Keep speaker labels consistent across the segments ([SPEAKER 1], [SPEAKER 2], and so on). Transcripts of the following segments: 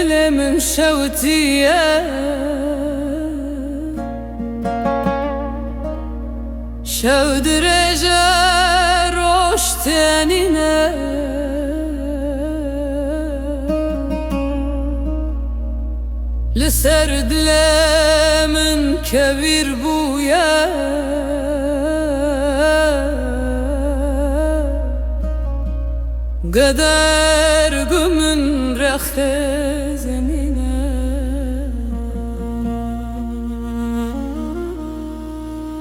[SPEAKER 1] دلم شوتیه شو درجه روشتنینه لسر دلم کبیر بویه قدر قمن رخزنينا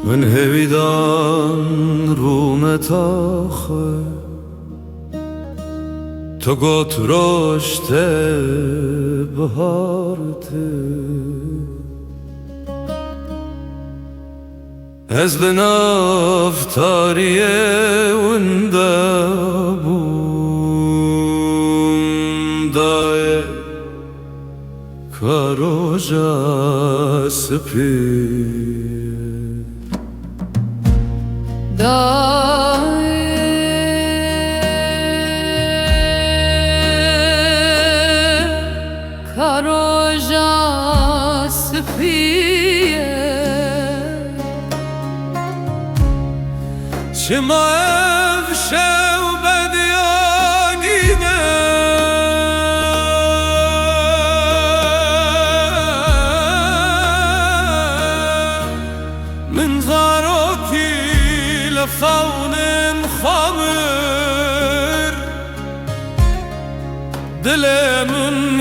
[SPEAKER 2] من هویدان رومت آخه تو گوت رشته بهارته از لنافتاریه وندابو دای کاروجا سپی
[SPEAKER 1] دای کاروجا سپیه
[SPEAKER 2] شما افشه و بدیانینه من غاروتی لفون خمر دل من